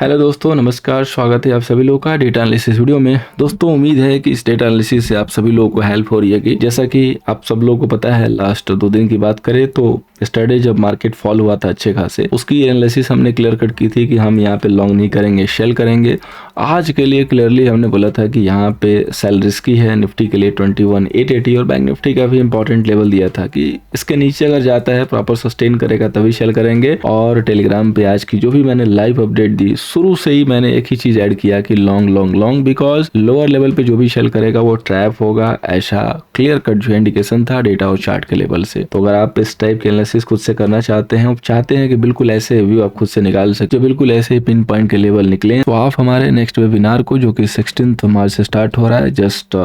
Hello दोस्तों, नमस्कार। स्वागत है आप सभी लोगों का डेटा एनालिसिस वीडियो में। दोस्तों, उम्मीद है कि इस डेटा एनालिसिस से आप सभी लोगों को हेल्प हो रही है। कि जैसा कि आप सब लोगों को पता है, लास्ट 2 दिन की बात करें तो स्टरडे जब मार्केट फॉल हुआ था अच्छे खासे, उसकी एनालिसिस हमने क्लियर कट की थी कि हम यहाँ पे लॉन्ग नहीं करेंगे, शेल करेंगे। आज के लिए क्लियरली हमने बोला था कि यहाँ पे सेल रिस्की है। निफ्टी के लिए 21,880 और बैंक निफ्टी का भी इंपॉर्टेंट लेवल दिया था कि इसके नीचे अगर जाता है, प्रॉपर सस्टेन करेगा तभी शेल करेंगे। और टेलीग्राम पे आज की जो भी मैंने लाइव अपडेट दी, शुरू से ही मैंने एक ही चीज ऐड किया कि long long long, because lower level पे जो भी शेल करेगा वो ट्रैप होगा। ऐसा क्लियर कट जो इंडिकेशन था डेटा और चार्ट के लेवल से। तो अगर आप इस टाइप के एनालिसिस खुद से करना चाहते हैं, चाहते हैं कि बिल्कुल ऐसे व्यू आप खुद से निकाल सकते हो, बिल्कुल ऐसे पिन पॉइंट के लेवल निकले, तो आप हमारे नेक्स्ट वेबिनार को, जो कि 16 मार्च से स्टार्ट हो रहा है, जस्ट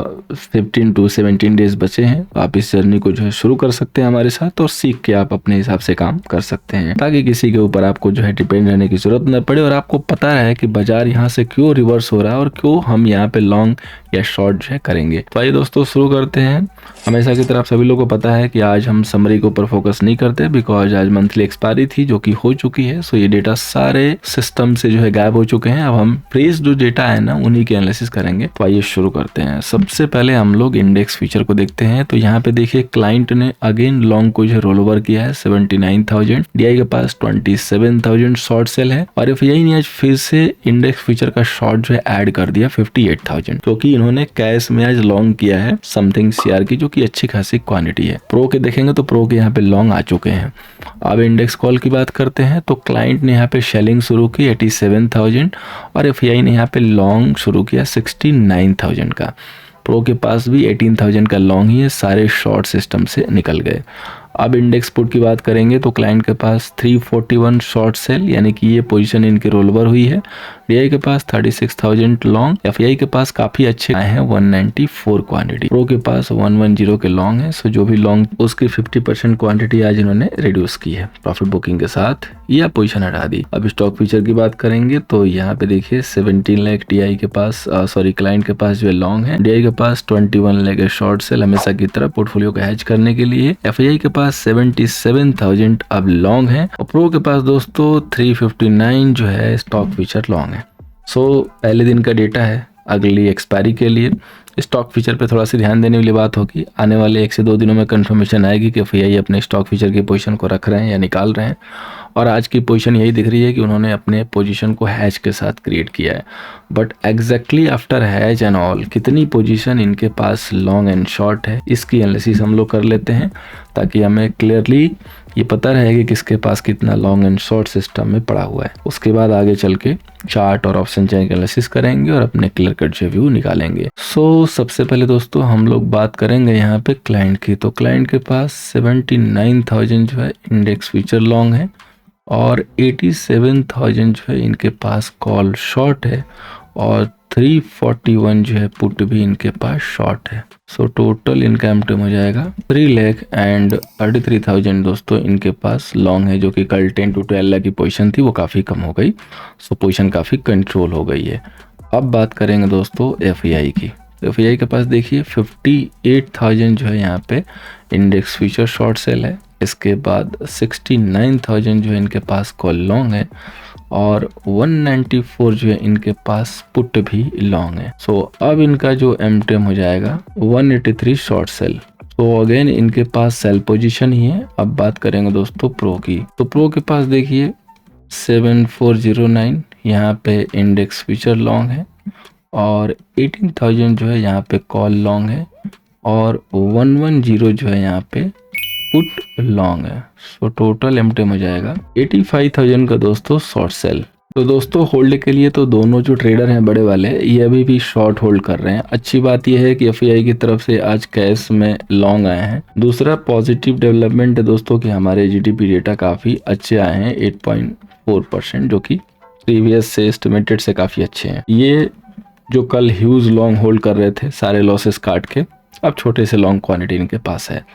15 to 17 डेज बचे हैं, आप इस जर्नी को जो है शुरू कर सकते हैं हमारे साथ और सीख के आप अपने हिसाब से काम कर सकते हैं, ताकि किसी के ऊपर आपको जो है डिपेंड रहने की जरूरत न पड़े और आपको पता रहे कि बाजार यहाँ से क्यों रिवर्स हो रहा है और क्यों हम यहाँ पे लॉन्ग या शॉर्ट जो है करेंगे। तो आइए दोस्तों शुरू करते हैं। हमेशा की तरह सभी लोगों को पता है कि आज हम समरी के ऊपर फोकस नहीं करते, बिकॉज आज मंथली एक्सपायरी थी जो कि हो चुकी है। सो ये डेटा सारे सिस्टम से जो है गायब हो चुके हैं। अब हम फ्रेश जो डेटा है ना, उन्हीं के एनालिसिस करेंगे। तो आइए शुरू करते हैं। सबसे पहले हम लोग इंडेक्स फीचर को देखते हैं। तो यहाँ पे देखिए, क्लाइंट ने अगेन लॉन्ग को जो है रोल ओवर किया है 79,000, डीआई के पास 27,000 शॉर्ट सेल है और एफआईआई ने आज फिर से इंडेक्स फीचर का शॉर्ट जो है ऐड कर दिया 58,000, क्योंकि इन्होंने कैश में आज लॉन्ग किया है समथिंग सीआर की, जो कि अच्छी खासी क्वांटिटी है। प्रो के देखेंगे तो प्रो के यहाँ पे लॉन्ग आ चुके हैं। अब इंडेक्स कॉल की बात करते हैं तो क्लाइंट ने यहाँ पे शेलिंग शुरू की 87,000 और एफआईआई ने यहाँ पे लॉन्ग शुरू किया 69,000 का। प्रो के पास भी 18,000 का लॉन्ग ही है, सारे शॉर्ट सिस्टम से निकल गए। अब इंडेक्स पुट की बात करेंगे तो क्लाइंट के पास 341 शॉर्ट सेल, यानी कि ये पोजीशन इनकी रोल ओवर हुई है। डीआई के पास 36,000 लॉन्ग, एफआईआई के पास काफी अच्छे आए हैं 194 क्वांटिटी, प्रो के पास 110 के लॉन्ग है। सो जो भी लॉन्ग, उसकी 50% क्वांटिटी आज इन्होंने रिड्यूस की है प्रॉफिट बुकिंग के साथ, या पोजीशन हटा दी। अब स्टॉक फीचर की बात करेंगे तो यहाँ पे देखिए 17 लाख डीआई के पास, क्लाइंट के पास जो है लॉन्ग है। डीआई के पास 21 लाख है शॉर्ट सेल, हमेशा की तरह पोर्टफोलियो को हेज करने के लिए। एफआईआई के पास 77,000 अब लॉन्ग है और प्रो के पास दोस्तों 359 जो है स्टॉक फीचर लॉन्ग है। सो पहले दिन का डेटा है, अगली एक्सपायरी के लिए स्टॉक फीचर पे थोड़ा सा ध्यान देने वाली बात होगी। आने वाले 1 से 2 दिनों में कंफर्मेशन आएगी कि एफआईआई अपने स्टॉक फीचर की पोजीशन को रख रहे हैं या निकाल रहे हैं। और आज की पोजीशन यही दिख रही है कि उन्होंने अपने पोजीशन को हैज के साथ क्रिएट किया है। But exactly after has and all कितनी पोजीशन इनके पास लॉन्ग एंड शॉर्ट है, इसकी एनालिसिस हम लोग कर लेते हैं, ताकि हमें क्लियरली ये पता रहे कि किसके पास कितना लॉन्ग एंड शॉर्ट सिस्टम में पड़ा हुआ है। उसके बाद आगे चल के चार्ट और ऑप्शन चेन एनालिसिस करेंगे और अपने क्लियर कट व्यू निकालेंगे। सो सबसे पहले दोस्तों हम लोग बात करेंगे यहाँ पे क्लाइंट की। तो क्लाइंट के पास 79,000 जो है इंडेक्स फीचर लॉन्ग है और 87,000 जो है इनके पास कॉल शॉर्ट है और 341 जो है पुट भी इनके पास शॉर्ट है। सो टोटल इनका एमटीएम हो जाएगा 3,33,000 दोस्तों इनके पास लॉन्ग है, जो कि कल 10 to 12 लाख की पोजीशन थी, वो काफ़ी कम हो गई। सो पोजीशन काफ़ी कंट्रोल हो गई है। अब बात करेंगे दोस्तों एफआईआई की। एफआईआई के पास देखिए 58,000 जो है यहाँ पे इंडेक्स फीचर शॉर्ट सेल है। इसके बाद 69,000 जो है इनके पास कॉल लॉन्ग है और 194 जो है इनके पास पुट भी लॉन्ग है। सो अब इनका जो एमटीएम हो जाएगा 183 शॉर्ट सेल। तो अगेन इनके पास सेल पोजीशन ही है। अब बात करेंगे दोस्तों प्रो की। तो प्रो के पास देखिए 7409 यहाँ पे इंडेक्स फीचर लॉन्ग है और 18,000 जो है यहाँ पे कॉल लॉन्ग है और 110 जो है यहाँ पे पुट लॉन्ग है। सो टोटल एमटीएम हो जाएगा 85,000 का दोस्तों शॉर्ट सेल। तो दोस्तों होल्ड के लिए तो दोनों जो ट्रेडर हैं बड़े वाले, ये अभी भी शॉर्ट होल्ड कर रहे हैं। अच्छी बात यह है कि एफआईआई की तरफ से आज कैश में लॉन्ग आए हैं। दूसरा पॉजिटिव डेवलपमेंट है दोस्तों कि हमारे जीडीपी डेटा काफ़ी अच्छे आए हैं 8.4%, जो कि प्रीवियस से एस्टिमेटेड से काफ़ी अच्छे हैं। ये जो कल ह्यूज लॉन्ग होल्ड कर रहे थे सारे लॉसेस काट के, अब छोटे से लॉन्ग क्वांटिटी इनके पास है।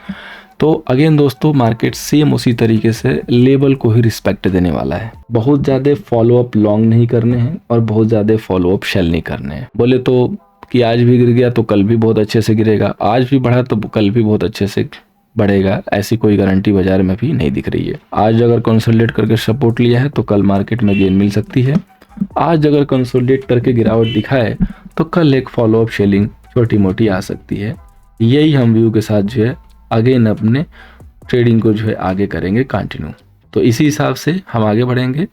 तो अगेन दोस्तों मार्केट सेम उसी तरीके से लेवल को ही रिस्पेक्ट देने वाला है। बहुत ज़्यादा फॉलोअप लॉन्ग नहीं करने हैं और बहुत ज़्यादा फॉलोअप शेल नहीं करने हैं। बोले तो कि आज भी गिर गया तो कल भी बहुत अच्छे से गिरेगा, आज भी बढ़ा तो कल भी बहुत अच्छे से बढ़ेगा, ऐसी कोई गारंटी बाजार में भी नहीं दिख रही है। आज अगर कंसोलिडेट करके सपोर्ट लिया है तो कल मार्केट में गेन मिल सकती है आज अगर कंसोलिडेट करके गिरावट दिखाए तो कल एक फॉलोअप शेलिंग छोटी मोटी आ सकती है। यही हम व्यू के साथ जो है अगेन अपने ट्रेडिंग को जो है आगे करेंगे कंटिन्यू। तो इसी हिसाब से हम आगे बढ़ेंगे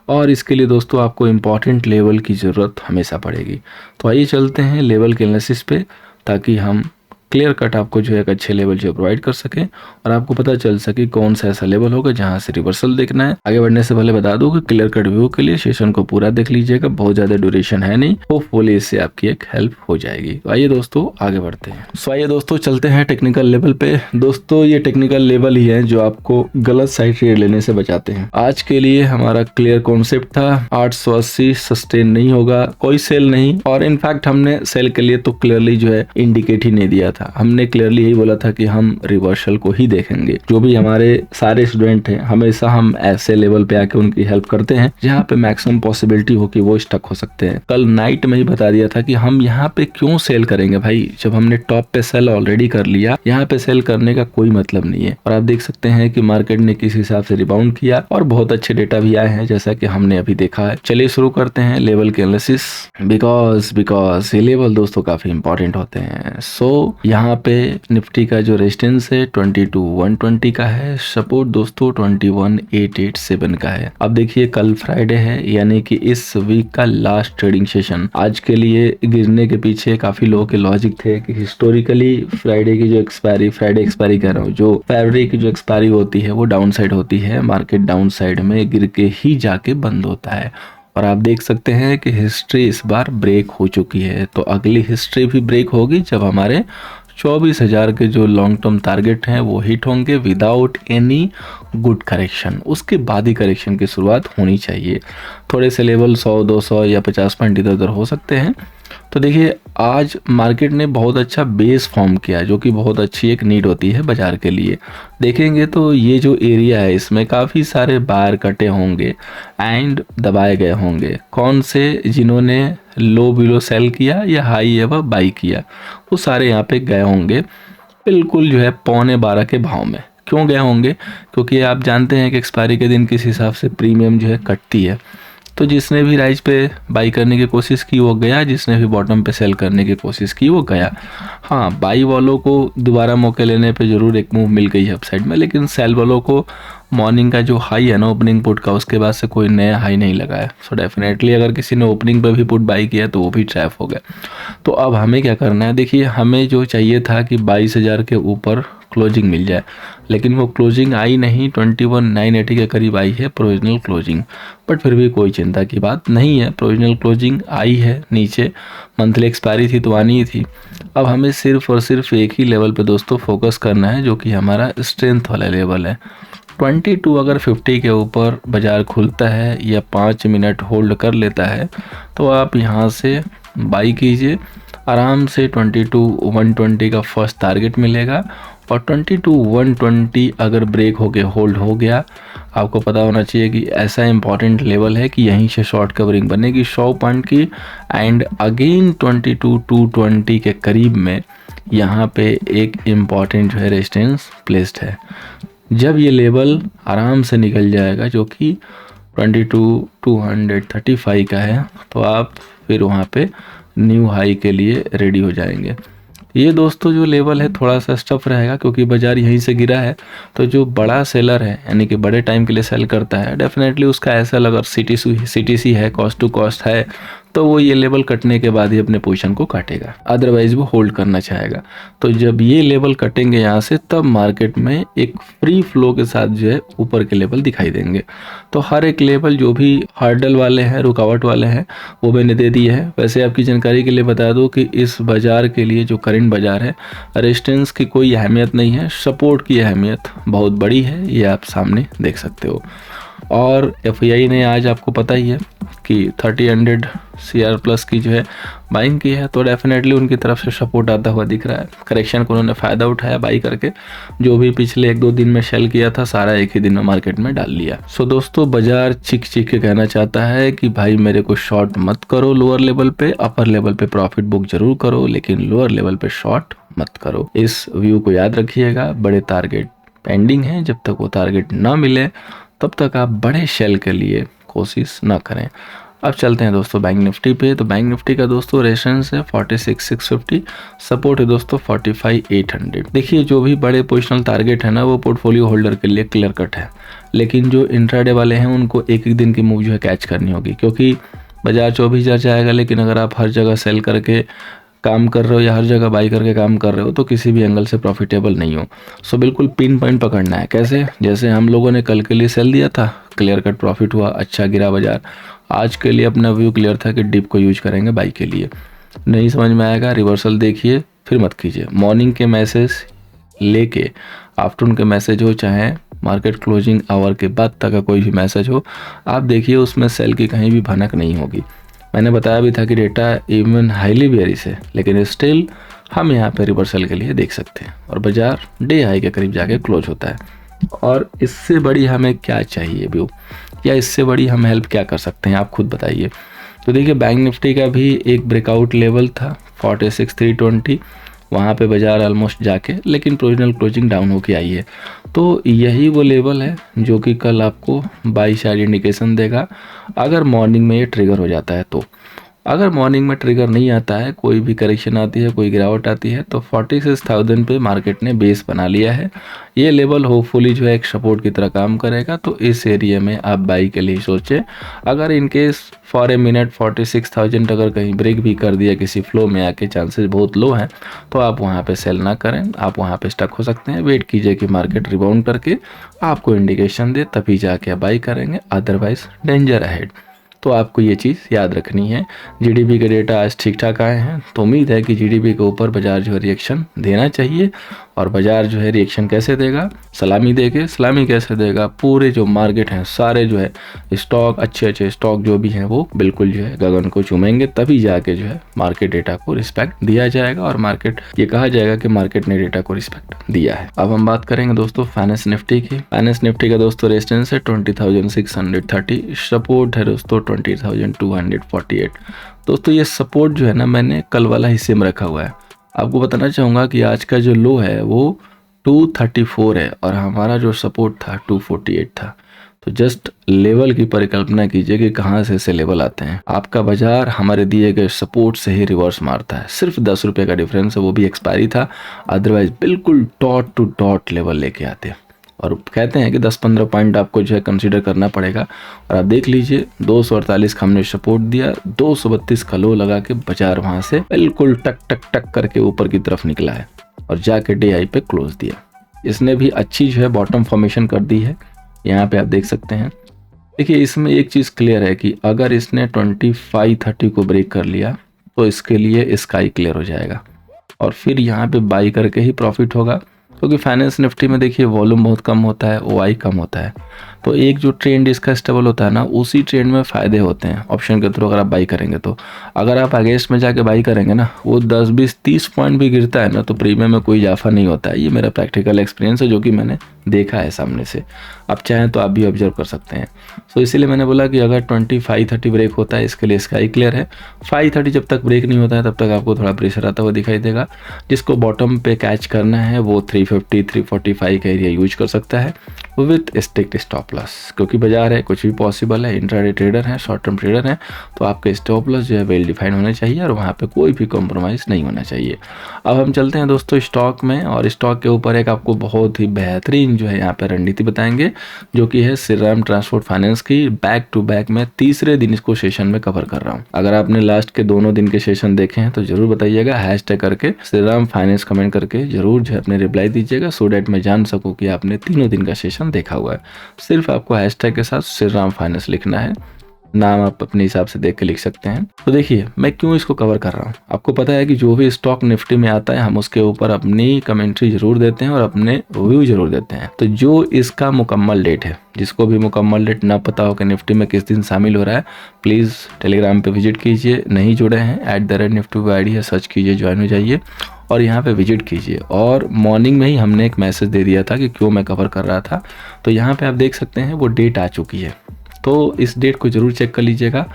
और इसके लिए दोस्तों आपको इम्पॉर्टेंट लेवल की ज़रूरत हमेशा पड़ेगी। तो आइए चलते हैं लेवल के एनालिसिस पे, ताकि हम क्लियर कट आपको जो है एक अच्छे लेवल जो प्रोवाइड कर सकें और आपको पता चल सके कौन सा ऐसा लेवल होगा जहां से रिवर्सल देखना है। आगे बढ़ने से पहले बता दूं कि क्लियर कट व्यू के लिए सेशन को पूरा देख लीजिएगा, बहुत ज्यादा ड्यूरेशन है नहीं, होपफुली इससे आपकी एक हेल्प हो जाएगी। तो आइए दोस्तों आगे बढ़ते हैं। सो आइए दोस्तों चलते हैं टेक्निकल लेवल पे। दोस्तों ये टेक्निकल लेवल ही है जो आपको गलत साइड ट्रेड लेने से बचाते हैं। आज के लिए हमारा क्लियर कॉन्सेप्ट था 880 सस्टेन नहीं होगा, कोई सेल नहीं, और इनफैक्ट हमने सेल के लिए तो क्लियरली जो है इंडिकेट ही नहीं दिया था। हमने क्लियरली यही बोला था कि हम रिवर्सल को ही देखेंगे। जो भी हमारे सारे स्टूडेंट हैं हमेशा हम ऐसे लेवल पे आके उनकी हेल्प करते हैं जहाँ पे मैक्सिमम पॉसिबिलिटी हो कि वो स्टक हो सकते हैं। कल नाइट में ही बता दिया था कि हम यहाँ पे क्यों सेल करेंगे भाई, जब हमने टॉप पे सेल ऑलरेडी कर लिया, यहाँ पे सेल करने का कोई मतलब नहीं है। और आप देख सकते हैं कि मार्केट ने किस हिसाब से रिबाउंड किया और बहुत अच्छे डेटा भी आए हैं जैसा कि हमने अभी देखा है। चलिए शुरू करते हैं लेवल के एनालिसिस, बिकॉज ये लेवल दोस्तों काफी इंपॉर्टेंट होते हैं। सो यहाँ पे निफ्टी का जो रेजिस्टेंस है 22,120 का है, सपोर्ट दोस्तों 21,887 का है। अब देखिए कल फ्राइडे है, यानी कि इस वीक का लास्ट ट्रेडिंग सेशन। आज के लिए गिरने के पीछे काफी लोगों के लॉजिक थे कि हिस्टोरिकली फ्राइडे की जो एक्सपायरी कह रहा हूँ, जो फरवरी की जो एक्सपायरी होती है वो डाउन साइड होती है, मार्केट डाउन साइड में गिर के ही जाके बंद होता है। और आप देख सकते हैं कि हिस्ट्री इस बार ब्रेक हो चुकी है, तो अगली हिस्ट्री भी ब्रेक होगी जब हमारे 24,000 के जो लॉन्ग टर्म टारगेट हैं वो हिट होंगे विदाउट एनी गुड करेक्शन। उसके बाद ही करेक्शन की शुरुआत होनी चाहिए। थोड़े से लेवल 100, 200 या 50 पॉइंट इधर उधर हो सकते हैं। तो देखिए आज मार्केट ने बहुत अच्छा बेस फॉर्म किया, जो कि बहुत अच्छी एक नीड होती है बाजार के लिए। देखेंगे तो ये जो एरिया है इसमें काफ़ी सारे बायर कटे होंगे एंड दबाए गए होंगे। कौन से, जिन्होंने लो बिलो सेल किया या हाई एवर बाई किया, वो सारे यहाँ पे गए होंगे बिल्कुल जो है 11:15 के भाव में। क्यों गए होंगे? क्योंकि आप जानते हैं कि एक्सपायरी के दिन किस हिसाब से प्रीमियम जो है कटती है। तो जिसने भी राइज पे बाई करने की कोशिश की वो गया, जिसने भी बॉटम पे सेल करने की कोशिश की वो गया। हाँ, बाई वालों को दोबारा मौके लेने पे ज़रूर एक मूव मिल गई है अपसाइड में, लेकिन सेल वालों को मॉर्निंग का जो हाई है ना ओपनिंग पुट का, उसके बाद से कोई नया हाई नहीं लगा है। सो डेफिनेटली अगर किसी ने ओपनिंग पे भी पुट बाई किया तो वो भी ट्रैप हो गया। तो अब हमें क्या करना है? देखिए हमें जो चाहिए था कि 22,000 के ऊपर क्लोजिंग मिल जाए, लेकिन वो क्लोजिंग आई नहीं। 21,980 के करीब आई है प्रोविजनल क्लोजिंग, बट फिर भी कोई चिंता की बात नहीं है। प्रोविजनल क्लोजिंग आई है नीचे, मंथली एक्सपायरी थी तो आनी ही थी। अब हमें सिर्फ और सिर्फ एक ही लेवल पे दोस्तों फोकस करना है, जो कि हमारा स्ट्रेंथ वाला लेवल है। 22 अगर 50 के ऊपर बाजार खुलता है या 5 मिनट होल्ड कर लेता है तो आप यहाँ से बाई कीजिए आराम से। 22,120 का फर्स्ट टारगेट मिलेगा और 22,120 अगर ब्रेक होके होल्ड हो गया, आपको पता होना चाहिए कि ऐसा इंपॉर्टेंट लेवल है कि यहीं से शॉर्ट कवरिंग बनेगी 100 पॉइंट की। एंड अगेन 22,220 के करीब में यहाँ पे एक इम्पॉर्टेंट जो है रेजिस्टेंस प्लेस्ड है। जब ये लेवल आराम से निकल जाएगा, जो कि 22,235 का है, तो आप फिर वहाँ पे न्यू हाई के लिए रेडी हो जाएंगे। ये दोस्तों जो लेवल है थोड़ा सा स्टफ रहेगा, क्योंकि बाजार यहीं से गिरा है। तो जो बड़ा सेलर है, यानी कि बड़े टाइम के लिए सेल करता है, डेफिनेटली उसका ऐसा अगर सीटीसी है, कॉस्ट टू कॉस्ट है, तो वो ये लेवल कटने के बाद ही अपने पोजीशन को काटेगा, अदरवाइज वो होल्ड करना चाहेगा। तो जब ये लेवल कटेंगे यहाँ से, तब मार्केट में एक फ्री फ्लो के साथ जो है ऊपर के लेवल दिखाई देंगे। तो हर एक लेवल जो भी हर्डल वाले हैं, रुकावट वाले हैं, वो मैंने दे दिए हैं। वैसे आपकी जानकारी के लिए बता दूं कि इस बाजार के लिए जो करंट बाजार है, रेजिस्टेंस की कोई अहमियत नहीं है, सपोर्ट की अहमियत बहुत बड़ी है, ये आप सामने देख सकते हो। और एफआईआई ने आज आपको पता ही है कि 3000 CR प्लस की जो है बाइंग की है, तो डेफिनेटली उनकी तरफ से सपोर्ट आता हुआ दिख रहा है। करेक्शन को उन्होंने फ़ायदा उठाया बाई करके, जो भी पिछले 1-2 दिन में शेल किया था सारा एक ही दिन में मार्केट में डाल लिया। सो दोस्तों बाजार चीख के कहना चाहता है कि भाई मेरे को शॉर्ट मत करो लोअर लेवल पे, अपर लेवल पे प्रॉफिट बुक जरूर करो, लेकिन लोअर लेवल पे शॉर्ट मत करो। इस व्यू को याद रखिएगा। बड़े टारगेट पेंडिंग है, जब तक वो टारगेट ना मिले तब तक आप बड़े शेल के लिए कोशिश ना करें। अब चलते हैं दोस्तों बैंक निफ्टी पे। तो बैंक निफ्टी का दोस्तों रेजिस्टेंस है 46,650, सपोर्ट है दोस्तों 45,800। देखिए जो भी बड़े पोजिशनल टारगेट है ना वो पोर्टफोलियो होल्डर के लिए क्लियर कट है, लेकिन जो इंट्राडे वाले हैं उनको एक एक दिन की मूव जो है कैच करनी होगी, क्योंकि बाजार 24,000 जाएगा, लेकिन अगर आप हर जगह सेल करके काम कर रहे हो या हर जगह बाई करके काम कर रहे हो तो किसी भी एंगल से प्रॉफिटेबल नहीं हो। सो बिल्कुल पिन पॉइंट पकड़ना है। कैसे? जैसे हम लोगों ने कल के लिए सेल दिया था, क्लियर कट प्रॉफिट हुआ, अच्छा गिरा बाजार। आज के लिए अपना व्यू क्लियर था कि डिप को यूज करेंगे बाई के लिए। नहीं समझ में आएगा, रिवर्सल देखिए फिर मत कीजिए। मॉर्निंग के मैसेज लेके आफ्टरनून के मैसेज हो, चाहे मार्केट क्लोजिंग आवर के बाद तक का कोई भी मैसेज हो, आप देखिए उसमें सेल की कहीं भी भनक नहीं होगी। मैंने बताया भी था कि डेटा इवन हाईली बेयरिश है, लेकिन स्टिल हम यहाँ पे रिवर्सल के लिए देख सकते हैं और बाजार डे हाई के करीब जाके क्लोज होता है। और इससे बड़ी हमें क्या चाहिए व्यू, या इससे बड़ी हम हेल्प क्या कर सकते हैं, आप खुद बताइए। तो देखिए बैंक निफ्टी का भी एक ब्रेकआउट लेवल था 46,320, वहाँ पे बाजार ऑलमोस्ट जाके, लेकिन प्रोविजनल क्लोजिंग डाउन होके आई है। तो यही वो लेवल है जो कि कल आपको बाई साइड इंडिकेशन देगा अगर मॉर्निंग में ये ट्रिगर हो जाता है। तो अगर मॉर्निंग में ट्रिगर नहीं आता है, कोई भी करेक्शन आती है, कोई गिरावट आती है, तो 46,000 पे मार्केट ने बेस बना लिया है। ये लेवल होपफुली जो है एक सपोर्ट की तरह काम करेगा, तो इस एरिया में आप बाई के लिए सोचें। अगर इनकेस फॉर ए मिनट 46,000 अगर कहीं ब्रेक भी कर दिया किसी फ्लो में आके, चांसेस बहुत लो हैं, तो आप वहाँ पे सेल ना करें, आप वहाँ पे स्टक हो सकते हैं। वेट कीजिए कि मार्केट रिबाउंड करके आपको इंडिकेशन दे, तभी जाके बाई करेंगे, अदरवाइज डेंजर अहेड। तो आपको ये चीज़ याद रखनी है। जीडीपी के डेटा आज ठीक ठाक आए हैं, तो उम्मीद है कि जीडीपी के ऊपर बाजार जो है रिएक्शन देना चाहिए। और बाजार जो है रिएक्शन कैसे देगा? सलामी देके। सलामी कैसे देगा? पूरे जो मार्केट हैं सारे जो है स्टॉक, अच्छे अच्छे स्टॉक जो भी हैं वो बिल्कुल जो है गगन को चूमेंगे, तभी जाके जो है मार्केट डेटा को रिस्पेक्ट दिया जाएगा और मार्केट ये कहा जाएगा कि मार्केट ने डेटा को रिस्पेक्ट दिया है। अब हम बात करेंगे दोस्तों फाइनेंस निफ्टी की। फाइनेंस निफ्टी का दोस्तों रेजिस्टेंस है 20,630, सपोर्ट है दोस्तों 20,248। दोस्तों ये सपोर्ट जो है ना मैंने कल वाला हिस्से में रखा हुआ है। आपको बताना चाहूँगा कि आज का जो लो है वो 234 है और हमारा जो सपोर्ट था 248 था। तो जस्ट लेवल की परिकल्पना कीजिए कि कहाँ से लेवल आते हैं। आपका बाजार हमारे दिए गए सपोर्ट से ही रिवर्स मारता है। सिर्फ 10 रुपये का डिफरेंस है, वो भी एक्सपायरी था, अदरवाइज बिल्कुल डॉट टू डॉट लेवल लेके आते हैं। और कहते हैं कि 10-15 पॉइंट आपको जो है कंसीडर करना पड़ेगा। और आप देख लीजिए 248 का हमने सपोर्ट दिया, 232 का लो लगा के बाजार वहां से बिल्कुल टक टक टक करके ऊपर की तरफ निकला है और जाके डे हाई पे क्लोज दिया। इसने भी अच्छी जो है बॉटम फॉर्मेशन कर दी है, यहाँ पे आप देख सकते हैं। देखिए इसमें एक चीज़ क्लियर है कि अगर इसने 2530 को ब्रेक कर लिया तो इसके लिए स्काई क्लियर हो जाएगा और फिर यहाँ पे बाई करके ही प्रॉफिट होगा, क्योंकि फाइनेंस निफ्टी में देखिए वॉल्यूम बहुत कम होता है, ओआई कम होता है। तो एक जो ट्रेंड इसका स्टेबल होता है ना, उसी ट्रेंड में फ़ायदे होते हैं ऑप्शन के थ्रू अगर आप बाई करेंगे। तो अगर आप अगेंस्ट में जाके बाई करेंगे ना, वो 10-20-30 पॉइंट भी गिरता है ना, तो प्रीमियम में कोई इजाफा नहीं होता है। ये मेरा प्रैक्टिकल एक्सपीरियंस है जो कि मैंने देखा है सामने से। आप चाहें तो आप भी ऑब्जर्व कर सकते हैं। सो इसीलिए मैंने बोला कि अगर 2530 ब्रेक होता है, इसके लिए स्काई क्लियर है। 530 जब तक ब्रेक नहीं होता है तब तक आपको थोड़ा प्रेशर आता हुआ दिखाई देगा। जिसको बॉटम पे कैच करना है वो 350-345 का एरिया यूज कर सकता है विथ स्ट्रिक्ट स्टॉप लॉस, क्योंकि बाजार है, कुछ भी पॉसिबल है। इंट्राडे ट्रेडर है, शॉर्ट टर्म ट्रेडर है, तो आपके स्टॉप लॉस जो है वेल डिफाइन होने चाहिए और वहाँ पे कोई भी कॉम्प्रोमाइज़ नहीं होना चाहिए। अब हम चलते हैं दोस्तों स्टॉक में, और स्टॉक के ऊपर एक आपको बहुत ही बेहतरीन जो है यहाँ पे रणनीति बताएंगे, जो कि है श्रीराम ट्रांसपोर्ट फाइनेंस की। बैक टू बैक मैं तीसरे दिन इसको सेशन में कवर कर रहा हूँ। अगर आपने लास्ट के दोनों दिन के सेशन देखे हैं तो जरूर बताइएगा, हैशटैग करके श्रीराम फाइनेंस कमेंट करके जरूर जो है अपने रिप्लाई दीजिएगा, सो डैट मैं जान सकूँ कि आपने तीनों दिन का सेशन देखा हुआ है। सिर्फ आपको हैशटैग के साथ श्रीराम फाइनेंस लिखना है, नाम आप अपने हिसाब से देख के लिख सकते हैं। तो देखिए मैं क्यों इसको कवर कर रहा हूँ। आपको पता है कि जो भी स्टॉक निफ्टी में आता है हम उसके ऊपर अपनी कमेंट्री जरूर देते हैं और अपने व्यू जरूर देते हैं। तो जो इसका मुकम्मल डेट है, जिसको भी मुकम्मल डेट ना पता हो कि निफ्टी में किस दिन शामिल हो रहा है, प्लीज़ टेलीग्राम पे विजिट कीजिए। नहीं जुड़े हैं @NiftyByD है, सर्च कीजिए, ज्वाइन हो जाइए और यहाँ पे विजिट कीजिए। और मॉर्निंग में ही हमने एक मैसेज दे दिया था कि क्यों मैं कवर कर रहा था। तो यहाँ पे आप देख सकते हैं वो डेट आ चुकी है, तो इस डेट को ज़रूर चेक कर लीजिएगा।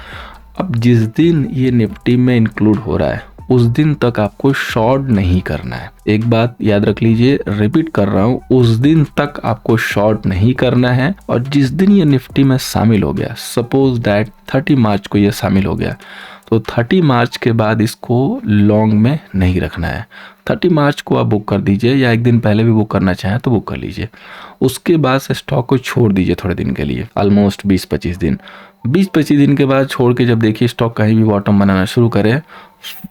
अब जिस दिन ये निफ्टी में इंक्लूड हो रहा है उस दिन तक आपको शॉर्ट नहीं करना है। एक बात याद रख लीजिए, रिपीट कर रहा हूँ, उस दिन तक आपको शॉर्ट नहीं करना है। और जिस दिन ये निफ्टी में शामिल हो गया, सपोज दैट 30 मार्च को ये शामिल हो गया, तो 30 मार्च के बाद इसको लॉन्ग में नहीं रखना है। 30 मार्च को आप बुक कर दीजिए, या एक दिन पहले भी बुक करना चाहें तो बुक कर लीजिए। उसके बाद से स्टॉक को छोड़ दीजिए थोड़े दिन के लिए, ऑलमोस्ट 20-25 दिन। 20-25 दिन के बाद छोड़ के जब देखिए स्टॉक कहीं भी बॉटम बनाना शुरू करे,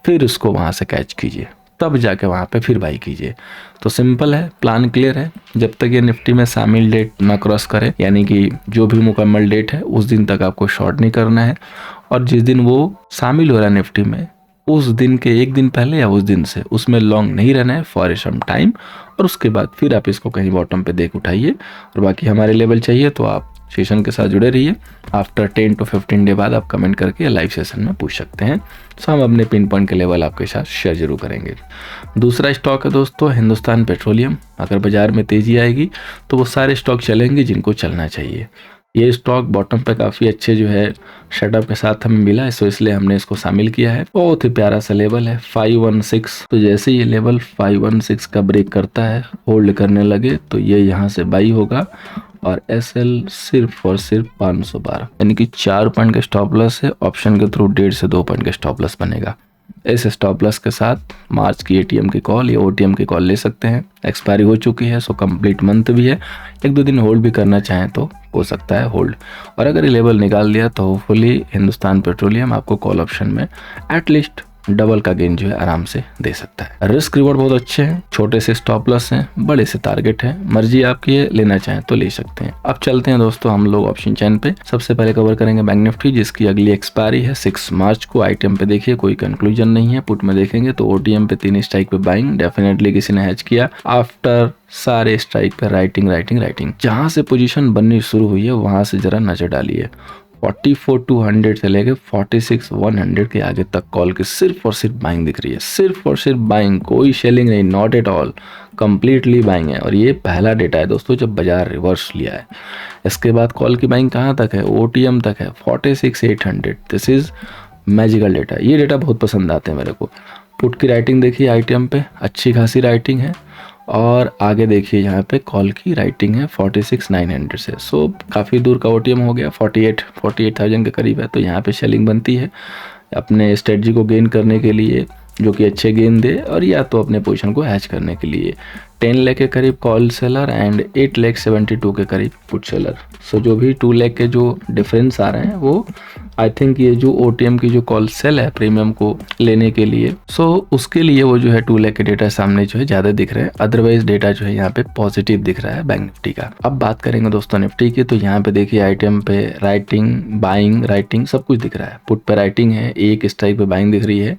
फिर उसको वहाँ से कैच कीजिए, तब जाके वहाँ पे फिर बाई कीजिए। तो सिंपल है, प्लान क्लियर है। जब तक ये निफ्टी में शामिल डेट ना क्रॉस करे, यानी कि जो भी मुकम्मल डेट है उस दिन तक आपको शॉर्ट नहीं करना है। और जिस दिन वो शामिल हो रहा है निफ्टी में, उस दिन के एक दिन पहले या उस दिन से उसमें लॉन्ग नहीं रहना है फॉर सम टाइम। और उसके बाद फिर आप इसको कहीं बॉटम पे देख उठाइए। और बाकी हमारे लेवल चाहिए तो आप सेशन के साथ जुड़े रहिए। आफ्टर 10 to 15 डे बाद आप कमेंट करके लाइव सेशन में पूछ सकते हैं। सो हम अपने पिन पॉइंट के लेवल आपके साथ शेयर जरूर करेंगे। दूसरा स्टॉक है दोस्तों हिंदुस्तान पेट्रोलियम। अगर बाजार में तेजी आएगी तो वो सारे स्टॉक चलेंगे जिनको चलना चाहिए। ये स्टॉक बॉटम पे काफ़ी अच्छे जो है सेटअप के साथ हमें मिला है, सो इसलिए हमने इसको शामिल किया है। बहुत ही प्यारा सा लेवल है 516। तो जैसे ये लेवल 516 का ब्रेक करता है, होल्ड करने लगे, तो ये यहाँ से बाई होगा। और एसएल सिर्फ और सिर्फ 512, यानी कि 4 पॉइंट का स्टॉप लॉस है। ऑप्शन के थ्रू 1.5 से 2 पॉइंट का स्टॉप लॉस बनेगा। इस स्टॉप लॉस के साथ मार्च की एटीएम की कॉल या ओटीएम की कॉल ले सकते हैं। एक्सपायरी हो चुकी है, सो कंप्लीट मंथ भी है। 1-2 दिन होल्ड भी करना चाहें तो हो सकता है होल्ड। और अगर ये लेवल निकाल दिया तो होपफुली हिंदुस्तान पेट्रोलियम आपको कॉल ऑप्शन में एटलीस्ट डबल का गेन जो है आराम से दे सकता है। रिस्क रिवॉर्ड बहुत अच्छे हैं, छोटे से स्टॉप लॉस हैं, बड़े से टारगेट है, मर्जी आपकी है, लेना चाहें तो ले सकते हैं। अब चलते हैं दोस्तों हम लोग ऑप्शन चैन पे। सबसे पहले कवर करेंगे बैंक निफ्टी, जिसकी अगली एक्सपायरी है 6 मार्च को। आईटीएम पे देखिए कोई कंक्लूजन नहीं है। पुट में देखेंगे तो ओटीएम पे 3 स्ट्राइक पे बाइंग, डेफिनेटली किसी ने हैच किया। आफ्टर सारे स्ट्राइक पे राइटिंग जहां से पोजीशन बननी शुरू हुई है वहां से जरा नजर डालिए। 44,200 से लेके 46,100 के आगे तक कॉल की सिर्फ और सिर्फ बाइंग दिख रही है, सिर्फ और सिर्फ बाइंग, कोई सेलिंग नहीं, not at all, completely buying है। और ये पहला डेटा है दोस्तों जब बाजार रिवर्स लिया है। इसके बाद कॉल की बाइंग कहाँ तक है, ओटीएम तक है 46,800। This is magical data. ये डेटा बहुत पसंद आते हैं मेरे को। पुट की राइटिंग देखिए आईटीएम पे अच्छी खासी राइटिंग है। और आगे देखिए यहाँ पे कॉल की राइटिंग है 46,900 से। सो काफ़ी दूर का ओटीएम हो गया, 48,000 के करीब है। तो यहाँ पे सेलिंग बनती है अपने स्ट्रेटजी को गेन करने के लिए, जो कि अच्छे गेन दे, और या तो अपने पोजीशन को हैच करने के लिए। 10 लाख के करीब कॉल सेलर एंड 8,72,000 के करीब पुट सेलर। सो जो भी 2 लाख के जो डिफरेंस आ रहे हैं वो आई थिंक ये जो ओटीएम की जो कॉल सेल है प्रीमियम को लेने के लिए, सो उसके लिए वो जो है 2 लाख के डेटा सामने जो है ज़्यादा दिख रहे हैं। अदरवाइज डेटा जो है यहाँ पे पॉजिटिव दिख रहा है बैंक निफ्टी का। अब बात करेंगे दोस्तों निफ्टी की, तो यहाँ पे देखिए आइटम पे राइटिंग, बाइंग, राइटिंग सब कुछ दिख रहा है। पुट पे राइटिंग है, एक स्ट्राइक पे बाइंग दिख रही है।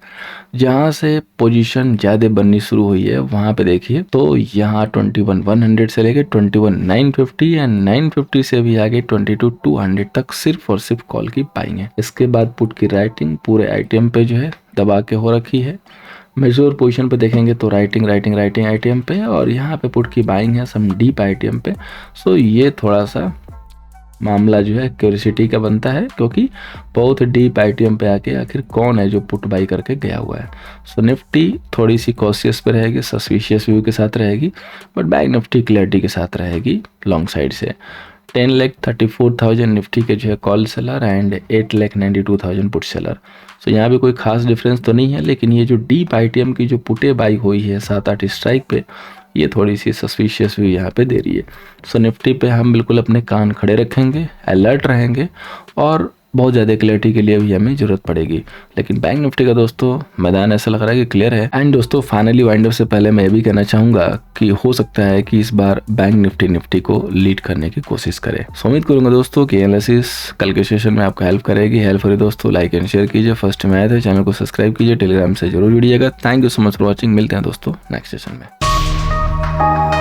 जहाँ से पोजीशन ज़्यादा बननी शुरू हुई है वहाँ पे देखिए तो यहाँ 21,100 से लेके 21,950 एंड 950 से भी आगे 22,200 तक सिर्फ और सिर्फ कॉल की बाइंग है। इसके बाद पुट की राइटिंग पूरे आईटीएम पे जो है दबा के हो रखी है। मेजर पोजीशन पे देखेंगे तो राइटिंग आईटीएम पे, और यहाँ पे पुट की बाइंग है सम डीप आईटीएम पे। सो ये थोड़ा सा मामला जो है क्यूरियोसिटी का बनता है, क्योंकि बहुत डीप आईटीएम पे आके आखिर कौन है जो पुट बाई करके गया हुआ है। सो निफ्टी थोड़ी सी कॉशियस पे रहेगी, सस्पिशियस व्यू के साथ रहेगी, बट बैंक निफ्टी क्लैरिटी के साथ रहेगी लॉन्ग साइड से। 10,34,000 निफ्टी के जो है call seller and 8,92,000 put seller. So यहाँ भी कोई खास डिफरेंस तो नहीं है, लेकिन ये जो डीप आईटीएम की जो पुटे बाई हुई है 7-8 स्ट्राइक पे, ये थोड़ी सी सस्पिशियस व्यू यहाँ पे दे रही है। सो निफ्टी पे हम बिल्कुल अपने कान खड़े रखेंगे, अलर्ट रहेंगे, और बहुत ज़्यादा क्लियरिटी के लिए भी हमें जरूरत पड़ेगी। लेकिन बैंक निफ्टी का दोस्तों मैदान ऐसा लग रहा है कि क्लियर है। एंड दोस्तों फाइनली वाइंड अप से पहले मैं ये भी कहना चाहूँगा कि हो सकता है कि इस बार बैंक निफ्टी को लीड करने की कोशिश करे। सो उम्मीद करूँगा दोस्तों कि एनालिसिस कल के सेशन में आपका हेल्प करेगी। हेल्प करिए दोस्तों, लाइक एंड शेयर कीजिए। फर्स्ट में आए थे चैनल को सब्सक्राइब कीजिए, टेलीग्राम से जरूर जुड़िएगा। Thank you so much for watching. मिलते हैं दोस्तों नेक्स्ट सेशन में।